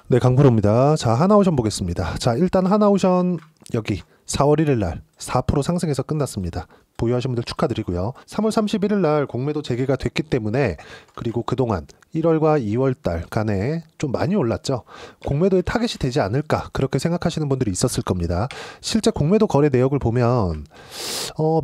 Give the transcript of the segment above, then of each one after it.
네, 강프로입니다. 자, 하나오션 보겠습니다. 자, 일단 하나오션 여기 4월 1일 날 4% 상승해서 끝났습니다. 보유하신 분들 축하드리고요. 3월 31일 날 공매도 재개가 됐기 때문에, 그리고 그동안 1월과 2월 달 간에 좀 많이 올랐죠. 공매도의 타겟이 되지 않을까 그렇게 생각하시는 분들이 있었을 겁니다. 실제 공매도 거래 내역을 보면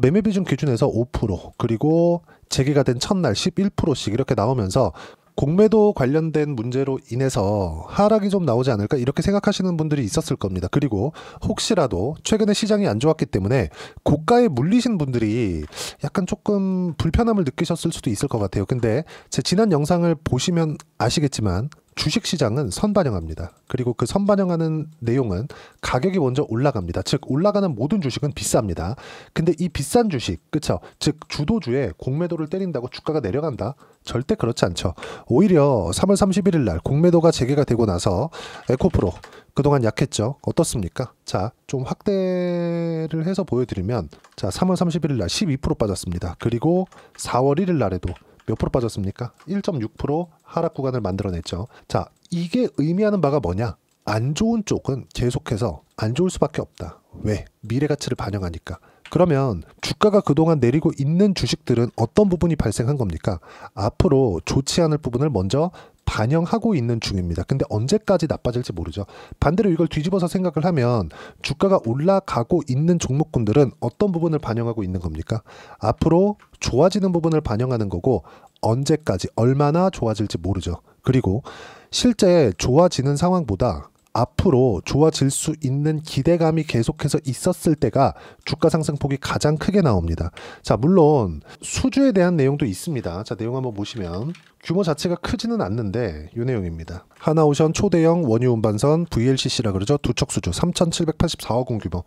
매매 비중 기준에서 5%, 그리고 재개가 된 첫날 11%씩 이렇게 나오면서 공매도 관련된 문제로 인해서 하락이 좀 나오지 않을까 이렇게 생각하시는 분들이 있었을 겁니다. 그리고 혹시라도 최근에 시장이 안 좋았기 때문에 고가에 물리신 분들이 약간 조금 불편함을 느끼셨을 수도 있을 것 같아요. 근데 제 지난 영상을 보시면 아시겠지만 주식시장은 선반영합니다. 그리고 그 선반영하는 내용은 가격이 먼저 올라갑니다. 즉 올라가는 모든 주식은 비쌉니다. 근데 이 비싼 주식, 그쵸? 즉 주도주에 공매도를 때린다고 주가가 내려간다? 절대 그렇지 않죠. 오히려 3월 31일 날 공매도가 재개가 되고 나서 에코프로 그동안 약했죠. 어떻습니까? 자, 좀 확대를 해서 보여드리면, 자, 3월 31일 날 12% 빠졌습니다. 그리고 4월 1일 날에도 몇 프로 빠졌습니까? 1.6% 하락 구간을 만들어냈죠. 자, 이게 의미하는 바가 뭐냐? 안 좋은 쪽은 계속해서 안 좋을 수밖에 없다. 왜? 미래 가치를 반영하니까. 그러면 주가가 그동안 내리고 있는 주식들은 어떤 부분이 발생한 겁니까? 앞으로 좋지 않을 부분을 먼저 반영하고 있는 중입니다. 근데 언제까지 나빠질지 모르죠. 반대로 이걸 뒤집어서 생각을 하면 주가가 올라가고 있는 종목군들은 어떤 부분을 반영하고 있는 겁니까? 앞으로 좋아지는 부분을 반영하는 거고, 언제까지 얼마나 좋아질지 모르죠. 그리고 실제 좋아지는 상황보다 앞으로 좋아질 수 있는 기대감이 계속해서 있었을 때가 주가 상승폭이 가장 크게 나옵니다. 자, 물론 수주에 대한 내용도 있습니다. 자, 내용 한번 보시면 규모 자체가 크지는 않는데 이 내용입니다. 하나오션 초대형 원유 운반선 VLCC라 그러죠. 두척 수주 3,784억 원 규모.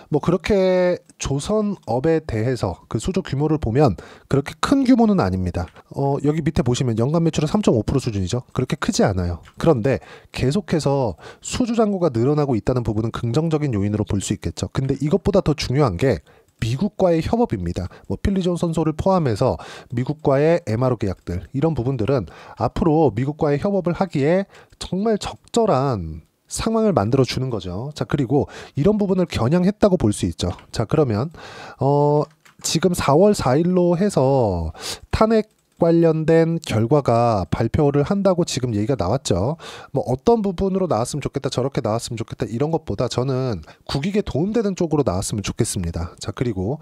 뭐 그렇게 조선업에 대해서 그 수주 규모를 보면 그렇게 큰 규모는 아닙니다. 여기 밑에 보시면 연간 매출은 3.5% 수준이죠. 그렇게 크지 않아요. 그런데 계속해서 수주 잔고가 늘어나고 있다는 부분은 긍정적인 요인으로 볼 수 있겠죠. 근데 이것보다 더 중요한 게 미국과의 협업입니다. 뭐 필리존 선소를 포함해서 미국과의 MRO 계약들, 이런 부분들은 앞으로 미국과의 협업을 하기에 정말 적절한 상황을 만들어 주는 거죠. 자, 그리고 이런 부분을 겨냥했다고 볼 수 있죠. 자, 그러면 지금 4월 4일로 해서 탄핵 관련된 결과가 발표를 한다고 지금 얘기가 나왔죠. 뭐 어떤 부분으로 나왔으면 좋겠다, 저렇게 나왔으면 좋겠다, 이런 것보다 저는 국익에 도움되는 쪽으로 나왔으면 좋겠습니다. 자, 그리고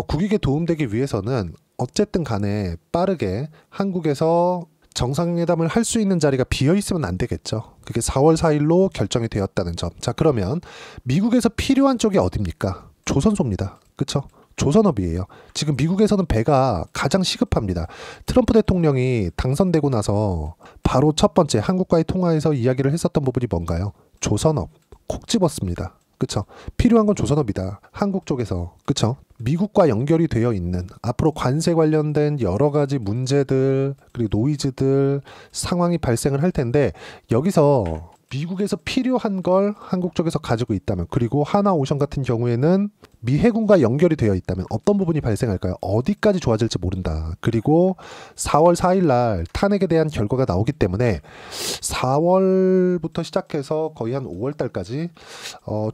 국익에 도움되기 위해서는 어쨌든 간에 빠르게 한국에서 정상회담을 할 수 있는 자리가 비어 있으면 안 되겠죠. 그게 4월 4일로 결정이 되었다는 점. 자, 그러면 미국에서 필요한 쪽이 어딥니까? 조선소입니다. 그쵸? 조선업이에요. 지금 미국에서는 배가 가장 시급합니다. 트럼프 대통령이 당선되고 나서 바로 첫 번째 한국과의 통화에서 이야기를 했었던 부분이 뭔가요? 조선업. 콕 집었습니다. 그쵸? 필요한 건 조선업이다. 한국 쪽에서. 그쵸? 미국과 연결이 되어 있는 앞으로 관세 관련된 여러 가지 문제들, 그리고 노이즈들, 상황이 발생을 할 텐데, 여기서 미국에서 필요한 걸 한국 쪽에서 가지고 있다면, 그리고 하나오션 같은 경우에는 미 해군과 연결이 되어 있다면 어떤 부분이 발생할까요? 어디까지 좋아질지 모른다. 그리고 4월 4일 날 탄핵에 대한 결과가 나오기 때문에 4월부터 시작해서 거의 한 5월 달까지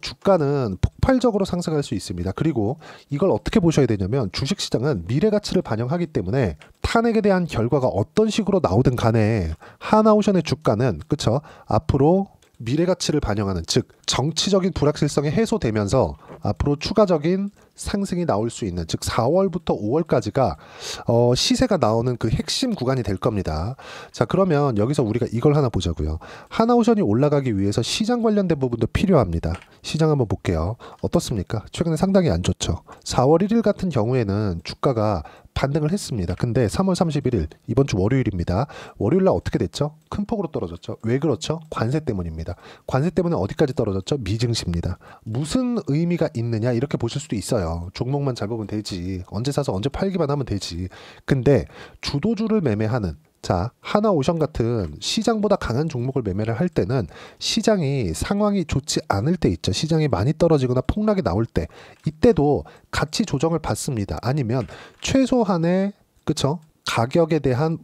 주가는 폭발적으로 상승할 수 있습니다. 그리고 이걸 어떻게 보셔야 되냐면, 주식시장은 미래 가치를 반영하기 때문에 탄핵에 대한 결과가 어떤 식으로 나오든 간에 하나오션의 주가는, 그쵸, 앞으로 미래 가치를 반영하는, 즉 정치적인 불확실성이 해소되면서 앞으로 추가적인 상승이 나올 수 있는, 즉 4월부터 5월까지가 시세가 나오는 그 핵심 구간이 될 겁니다. 자, 그러면 여기서 우리가 이걸 하나 보자고요. 하나오션이 올라가기 위해서 시장 관련된 부분도 필요합니다. 시장 한번 볼게요. 어떻습니까? 최근에 상당히 안 좋죠. 4월 1일 같은 경우에는 주가가 반등을 했습니다. 근데 3월 31일, 이번 주 월요일입니다. 월요일 날 어떻게 됐죠? 큰 폭으로 떨어졌죠. 왜 그렇죠? 관세 때문입니다. 관세 때문에 어디까지 떨어졌죠? 미증시입니다. 무슨 의미가 있느냐, 이렇게 보실 수도 있어요. 종목만 잘 보면 되지, 언제 사서 언제 팔기만 하면 되지. 근데 주도주를 매매하는, 자, 하나오션 같은 시장보다 강한 종목을 매매를 할 때는 시장이 상황이 좋지 않을 때 있죠. 시장이 많이 떨어지거나 폭락이 나올 때, 이때도 가치 조정을 받습니다. 아니면 최소한의, 그쵸, 가격에 대한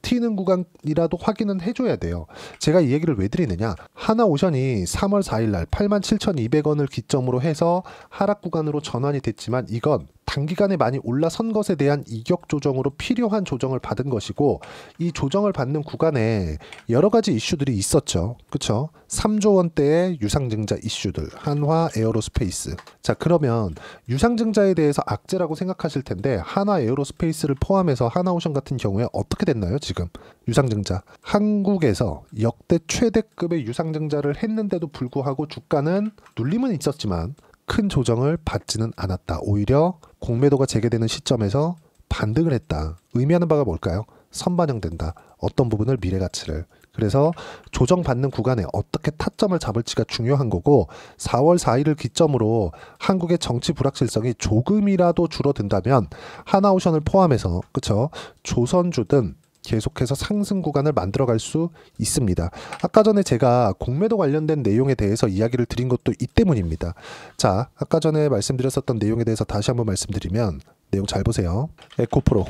버티는 구간이라도 확인은 해줘야 돼요. 제가 이 얘기를 왜 드리느냐, 하나오션이 3월 4일날 87,200원을 기점으로 해서 하락 구간으로 전환이 됐지만 이건 단기간에 많이 올라선 것에 대한 이격 조정으로 필요한 조정을 받은 것이고, 이 조정을 받는 구간에 여러 가지 이슈들이 있었죠. 그쵸? 3조 원대의 유상증자 이슈들, 한화 에어로스페이스. 자, 그러면 유상증자에 대해서 악재라고 생각하실 텐데, 한화 에어로스페이스를 포함해서 하나오션 같은 경우에 어떻게 됐나요? 지금 유상증자, 한국에서 역대 최대급의 유상증자를 했는데도 불구하고 주가는 눌림은 있었지만 큰 조정을 받지는 않았다. 오히려 공매도가 재개되는 시점에서 반등을 했다. 의미하는 바가 뭘까요? 선반영된다. 어떤 부분을, 미래 가치를. 그래서 조정받는 구간에 어떻게 타점을 잡을지가 중요한 거고, 4월 4일을 기점으로 한국의 정치 불확실성이 조금이라도 줄어든다면 하나오션을 포함해서, 그쵸, 조선주든 계속해서 상승 구간을 만들어갈 수 있습니다. 아까 전에 제가 공매도 관련된 내용에 대해서 이야기를 드린 것도 이 때문입니다. 자, 아까 전에 말씀드렸었던 내용에 대해서 다시 한번 말씀드리면, 내용 잘 보세요. 에코프로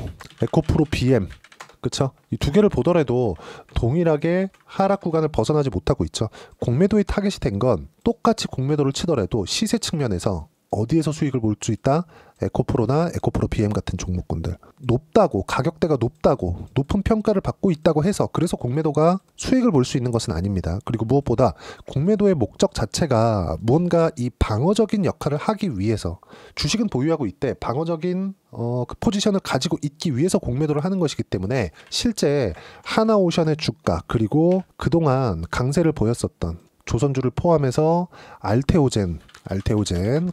BM, 그쵸? 이 두 개를 보더라도 동일하게 하락 구간을 벗어나지 못하고 있죠. 공매도의 타겟이 된 건 똑같이 공매도를 치더라도 시세 측면에서 어디에서 수익을 볼 수 있다? 에코프로나 에코프로 BM 같은 종목군들. 높다고, 가격대가 높다고, 높은 평가를 받고 있다고 해서 그래서 공매도가 수익을 볼 수 있는 것은 아닙니다. 그리고 무엇보다 공매도의 목적 자체가 무언가 이 방어적인 역할을 하기 위해서, 주식은 보유하고 있대, 방어적인 그 포지션을 가지고 있기 위해서 공매도를 하는 것이기 때문에, 실제 하나오션의 주가, 그리고 그동안 강세를 보였었던 조선주를 포함해서 알테오젠,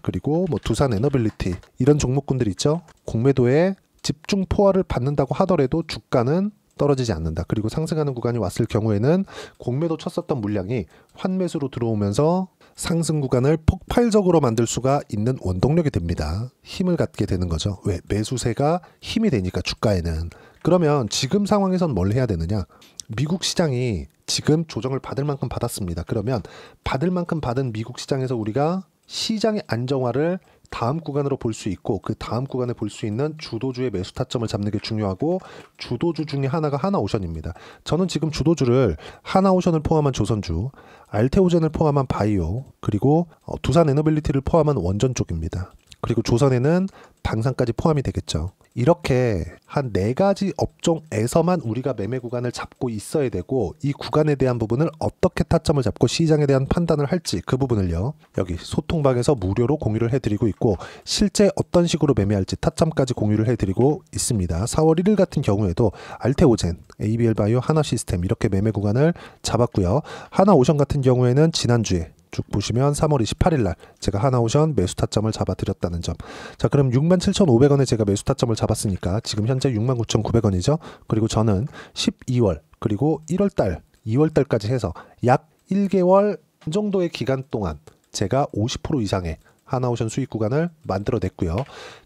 그리고 뭐 두산 에너빌리티, 이런 종목군들 있죠. 공매도에 집중 포화를 받는다고 하더라도 주가는 떨어지지 않는다. 그리고 상승하는 구간이 왔을 경우에는 공매도 쳤었던 물량이 환매수로 들어오면서 상승 구간을 폭발적으로 만들 수가 있는 원동력이 됩니다. 힘을 갖게 되는 거죠. 왜? 매수세가 힘이 되니까 주가에는. 그러면 지금 상황에선 뭘 해야 되느냐? 미국 시장이 지금 조정을 받을 만큼 받았습니다. 그러면 받을 만큼 받은 미국 시장에서 우리가 시장의 안정화를 다음 구간으로 볼 수 있고, 그 다음 구간에 볼 수 있는 주도주의 매수 타점을 잡는 게 중요하고, 주도주 중에 하나가 하나오션입니다. 저는 지금 주도주를 하나오션을 포함한 조선주, 알테오젠을 포함한 바이오, 그리고 두산 에너빌리티를 포함한 원전 쪽입니다. 그리고 조선에는 방산까지 포함이 되겠죠. 이렇게 한 4가지 업종에서만 우리가 매매 구간을 잡고 있어야 되고, 이 구간에 대한 부분을 어떻게 타점을 잡고 시장에 대한 판단을 할지, 그 부분을요, 여기 소통방에서 무료로 공유를 해드리고 있고, 실제 어떤 식으로 매매할지 타점까지 공유를 해드리고 있습니다. 4월 1일 같은 경우에도 알테오젠, ABL바이오, 하나시스템 이렇게 매매 구간을 잡았고요. 하나오션 같은 경우에는 지난주에 쭉 보시면 3월 28일 날 제가 하나오션 매수 타점을 잡아드렸다는 점. 자, 그럼 67,500원에 제가 매수 타점을 잡았으니까 지금 현재 69,900원이죠. 그리고 저는 12월 그리고 1월달, 2월달까지 해서 약 1개월 정도의 기간 동안 제가 50% 이상의 하나오션 수익 구간을 만들어냈고요.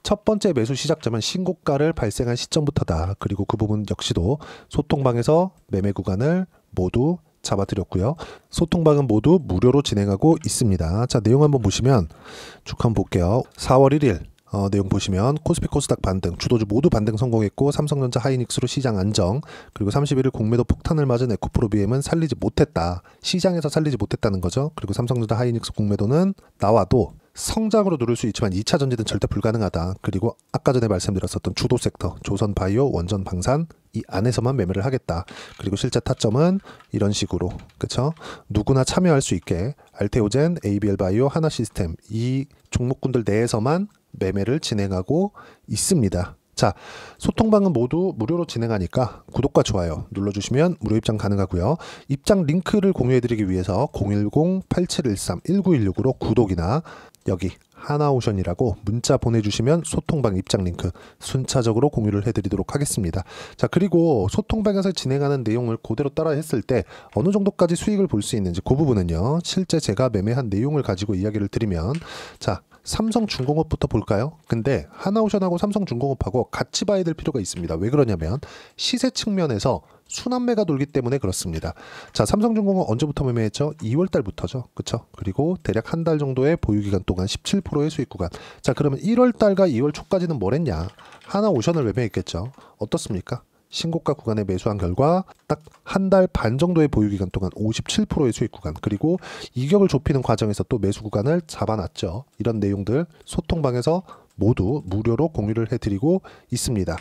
첫 번째 매수 시작점은 신고가를 발생한 시점부터다. 그리고 그 부분 역시도 소통방에서 매매 구간을 모두 잡아드렸고요. 소통방은 모두 무료로 진행하고 있습니다. 자, 내용 한번 보시면 쭉 한번 볼게요. 4월 1일 내용 보시면 코스피 코스닥 반등, 주도주 모두 반등 성공했고, 삼성전자 하이닉스로 시장 안정, 그리고 31일 공매도 폭탄을 맞은 에코프로 BM은 살리지 못했다. 시장에서 살리지 못했다는 거죠. 그리고 삼성전자 하이닉스 공매도는 나와도 성장으로 누를 수 있지만 2차 전지는 절대 불가능하다. 그리고 아까 전에 말씀드렸었던 주도 섹터, 조선 바이오, 원전 방산, 이 안에서만 매매를 하겠다. 그리고 실제 타점은 이런 식으로, 그쵸? 누구나 참여할 수 있게 알테오젠, ABL바이오, 하나시스템 이 종목군들 내에서만 매매를 진행하고 있습니다. 자, 소통방은 모두 무료로 진행하니까 구독과 좋아요 눌러주시면 무료 입장 가능하고요. 입장 링크를 공유해드리기 위해서 010-8713-1916으로 구독이나 여기 하나오션이라고 문자 보내주시면 소통방 입장 링크 순차적으로 공유를 해드리도록 하겠습니다. 자, 그리고 소통방에서 진행하는 내용을 그대로 따라 했을 때 어느 정도까지 수익을 볼 수 있는지, 그 부분은요, 실제 제가 매매한 내용을 가지고 이야기를 드리면, 자, 삼성중공업부터 볼까요? 근데 하나오션하고 삼성중공업하고 같이 봐야 될 필요가 있습니다. 왜 그러냐면 시세 측면에서 순환매가 돌기 때문에 그렇습니다. 자, 삼성중공업 언제부터 매매했죠? 2월 달부터죠. 그쵸? 그리고 대략 한 달 정도의 보유기간 동안 17%의 수익 구간. 자, 그러면 1월 달과 2월 초까지는 뭘 했냐? 하나오션을 매매했겠죠. 어떻습니까? 신고가 구간에 매수한 결과 딱 한 달 반 정도의 보유 기간 동안 57%의 수익 구간, 그리고 이격을 좁히는 과정에서 또 매수 구간을 잡아놨죠. 이런 내용들 소통방에서 모두 무료로 공유를 해드리고 있습니다.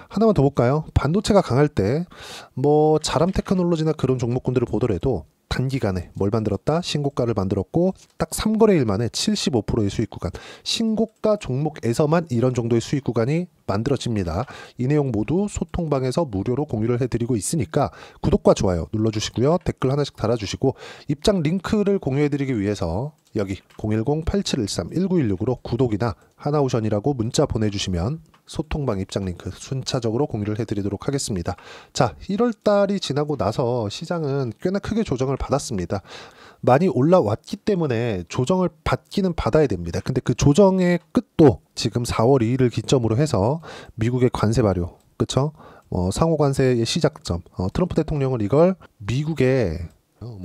하나만 더 볼까요? 반도체가 강할 때 뭐 자람 테크놀로지나 그런 종목군들을 보더라도 단기간에 뭘 만들었다? 신고가를 만들었고 딱 3거래일 만에 75%의 수익 구간, 신고가 종목에서만 이런 정도의 수익 구간이 만들어집니다. 이 내용 모두 소통방에서 무료로 공유를 해드리고 있으니까 구독과 좋아요 눌러주시고요. 댓글 하나씩 달아주시고 입장 링크를 공유해드리기 위해서 여기 010-8713-1916으로 구독이나 하나오션이라고 문자 보내주시면 소통방 입장 링크 순차적으로 공유를 해드리도록 하겠습니다. 자, 1월달이 지나고 나서 시장은 꽤나 크게 조정을 받았습니다. 많이 올라왔기 때문에 조정을 받기는 받아야 됩니다. 근데 그 조정의 끝도 지금 4월 2일을 기점으로 해서 미국의 관세 발효, 그쵸? 상호 관세의 시작점, 트럼프 대통령은 이걸 미국의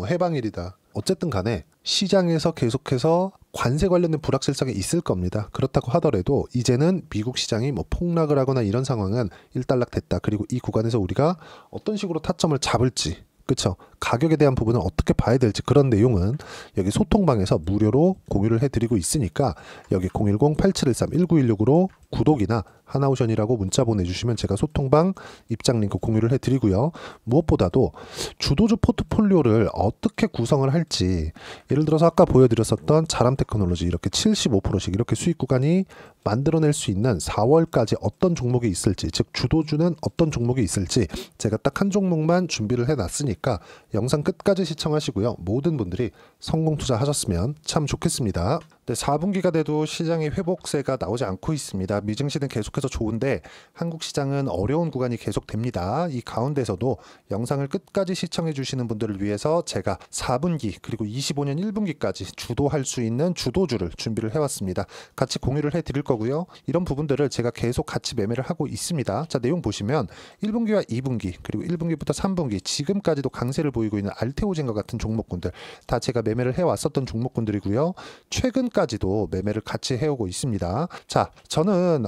해방일이다. 어쨌든 간에 시장에서 계속해서 관세 관련된 불확실성이 있을 겁니다. 그렇다고 하더라도 이제는 미국 시장이 뭐 폭락을 하거나 이런 상황은 일단락 됐다. 그리고 이 구간에서 우리가 어떤 식으로 타점을 잡을지, 그쵸? 가격에 대한 부분은 어떻게 봐야 될지 그런 내용은 여기 소통방에서 무료로 공유를 해드리고 있으니까 여기 010-8713-1916으로 구독이나 하나오션이라고 문자 보내주시면 제가 소통방 입장 링크 공유를 해드리고요. 무엇보다도 주도주 포트폴리오를 어떻게 구성을 할지, 예를 들어서 아까 보여드렸었던 자람 테크놀로지 이렇게 75%씩 이렇게 수익 구간이 만들어낼 수 있는 4월까지 어떤 종목이 있을지, 즉 주도주는 어떤 종목이 있을지 제가 딱 한 종목만 준비를 해놨으니까 영상 끝까지 시청하시고요. 모든 분들이 성공 투자하셨으면 참 좋겠습니다. 네, 4분기가 돼도 시장의 회복세가 나오지 않고 있습니다. 미증시는 계속해서 좋은데 한국 시장은 어려운 구간이 계속됩니다. 이 가운데서도 영상을 끝까지 시청해 주시는 분들을 위해서 제가 4분기 그리고 25년 1분기까지 주도할 수 있는 주도주를 준비를 해왔습니다. 같이 공유를 해드릴 거고요. 이런 부분들을 제가 계속 같이 매매를 하고 있습니다. 자, 내용 보시면 1분기와 2분기 그리고 1분기부터 3분기 지금까지도 강세를 보이고 있는 알테오젠과 같은 종목군들 다 제가 매매를 해왔었던 종목군들이고요. 최근까지도 매매를 같이 해오고 있습니다. 자, 저는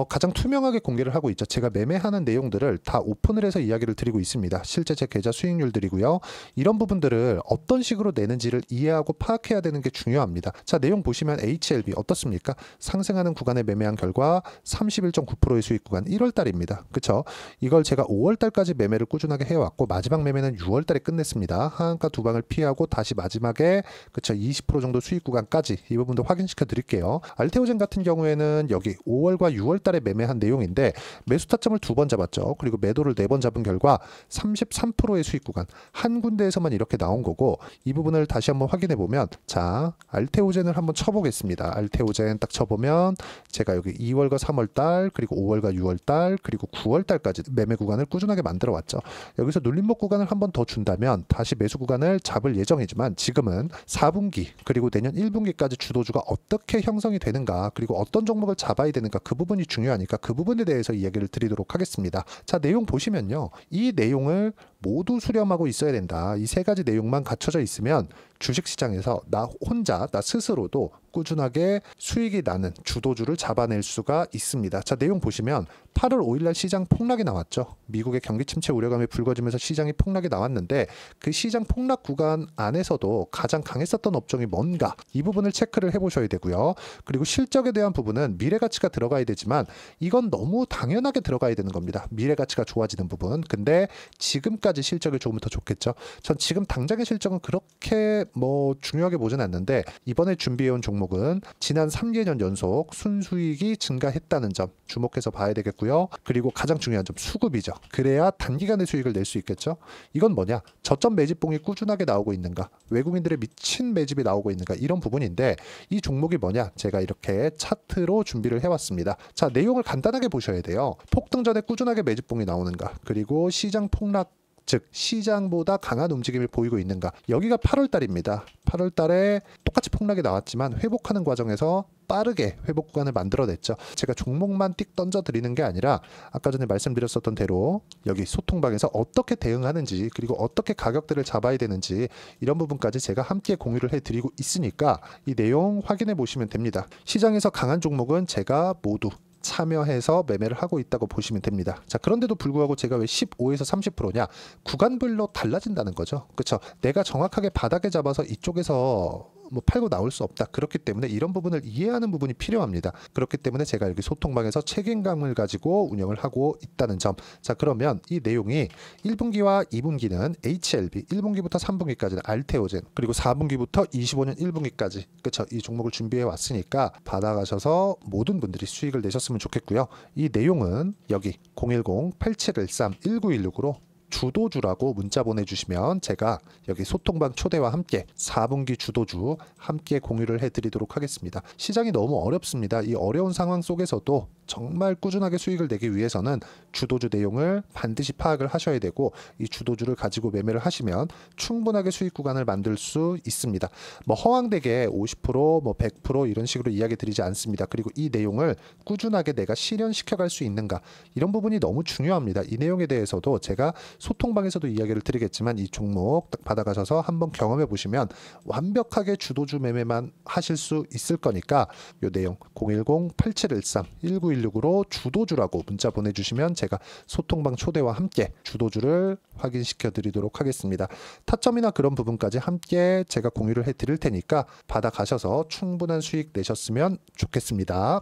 가장 투명하게 공개를 하고 있죠. 제가 매매하는 내용들을 다 오픈을 해서 이야기를 드리고 있습니다. 실제 제 계좌 수익률들이고요. 이런 부분들을 어떤 식으로 내는지를 이해하고 파악해야 되는 게 중요합니다. 자, 내용 보시면 HLB 어떻습니까? 상승하는 구간에 매매한 결과 31.9%의 수익 구간 1월달입니다. 그쵸? 이걸 제가 5월달까지 매매를 꾸준하게 해왔고 마지막 매매는 6월달에 끝냈습니다. 하한가 두 방을 피하고 다시 마지막에 그쵸 20% 정도 수익 구간까지 이 부분도 확인시켜 드릴게요. 알테오젠 같은 경우에는 여기 5월과 6월달에 매매한 내용인데 매수 타점을 2번 잡았죠. 그리고 매도를 4번 잡은 결과 33%의 수익 구간 한 군데에서만 이렇게 나온 거고 이 부분을 다시 한번 확인해 보면 자 알테오젠을 한번 쳐보겠습니다. 알테오젠 딱 쳐보면 제가 여기 2월과 3월달 그리고 5월과 6월달 그리고 9월달까지 매매 구간을 꾸준하게 만들어 왔죠. 여기서 눌림목 구간을 한번 더 준다면 다시 매수 구간을 잡을 예정이지만 지금은 4분기 그리고 내년 1분기까지 주도주가 어떻게 형성이 되는가 그리고 어떤 종목을 잡아야 되는가 그 부분이 중요하니까 그 부분에 대해서 이야기를 드리도록 하겠습니다. 자, 내용 보시면요. 이 내용을 모두 수렴하고 있어야 된다. 이 3가지 내용만 갖춰져 있으면 주식시장에서 나 혼자 나 스스로도 꾸준하게 수익이 나는 주도주를 잡아낼 수가 있습니다. 자, 내용 보시면 8월 5일날 시장 폭락이 나왔죠. 미국의 경기 침체 우려감이 불거지면서 시장이 폭락이 나왔는데 그 시장 폭락 구간 안에서도 가장 강했었던 업종이 뭔가 이 부분을 체크를 해보셔야 되고요. 그리고 실적에 대한 부분은 미래가치가 들어가야 되지만 이건 너무 당연하게 들어가야 되는 겁니다. 미래가치가 좋아지는 부분. 근데 지금까지 실적이 조금 더 좋겠죠. 전 지금 당장의 실적은 그렇게 뭐 중요하게 보진 않는데 이번에 준비해온 종목은 지난 3개년 연속 순수익이 증가했다는 점 주목해서 봐야 되겠고요. 그리고 가장 중요한 점 수급이죠. 그래야 단기간에 수익을 낼 수 있겠죠. 이건 뭐냐? 저점 매집봉이 꾸준하게 나오고 있는가? 외국인들의 미친 매집이 나오고 있는가? 이런 부분인데 이 종목이 뭐냐? 제가 이렇게 차트로 준비를 해왔습니다. 자, 내용을 간단하게 보셔야 돼요. 폭등 전에 꾸준하게 매집봉이 나오는가? 그리고 시장 폭락 즉 시장보다 강한 움직임을 보이고 있는가. 여기가 8월달입니다. 8월달에 똑같이 폭락이 나왔지만 회복하는 과정에서 빠르게 회복 구간을 만들어냈죠. 제가 종목만 띡 던져드리는 게 아니라 아까 전에 말씀드렸었던 대로 여기 소통방에서 어떻게 대응하는지 그리고 어떻게 가격대를 잡아야 되는지 이런 부분까지 제가 함께 공유를 해드리고 있으니까 이 내용 확인해 보시면 됩니다. 시장에서 강한 종목은 제가 모두 참여해서 매매를 하고 있다고 보시면 됩니다. 자, 그런데도 불구하고 제가 왜 15에서 30%냐? 구간별로 달라진다는 거죠. 그렇죠? 내가 정확하게 바닥에 잡아서 이쪽에서 뭐 팔고 나올 수 없다. 그렇기 때문에 이런 부분을 이해하는 부분이 필요합니다. 그렇기 때문에 제가 여기 소통방에서 책임감을 가지고 운영을 하고 있다는 점. 자, 그러면 이 내용이 1분기와 2분기는 HLB, 1분기부터 3분기까지는 알테오젠, 그리고 4분기부터 25년 1분기까지, 그렇죠? 이 종목을 준비해 왔으니까 받아가셔서 모든 분들이 수익을 내셨으면 좋겠고요. 이 내용은 여기 010-8713-1916으로 주도주라고 문자 보내주시면 제가 여기 소통방 초대와 함께 4분기 주도주 함께 공유를 해드리도록 하겠습니다. 시장이 너무 어렵습니다. 이 어려운 상황 속에서도 정말 꾸준하게 수익을 내기 위해서는 주도주 내용을 반드시 파악을 하셔야 되고, 이 주도주를 가지고 매매를 하시면 충분하게 수익 구간을 만들 수 있습니다. 뭐 허황되게 50%, 뭐 100% 이런 식으로 이야기 드리지 않습니다. 그리고 이 내용을 꾸준하게 내가 실현시켜 갈 수 있는가, 이런 부분이 너무 중요합니다. 이 내용에 대해서도 제가 소통방에서도 이야기를 드리겠지만 이 종목 딱 받아가셔서 한번 경험해 보시면 완벽하게 주도주 매매만 하실 수 있을 거니까 이 내용 010-8713-1916으로 주도주라고 문자 보내주시면 제가 소통방 초대와 함께 주도주를 확인시켜 드리도록 하겠습니다. 타점이나 그런 부분까지 함께 제가 공유를 해 드릴 테니까 받아가셔서 충분한 수익 내셨으면 좋겠습니다.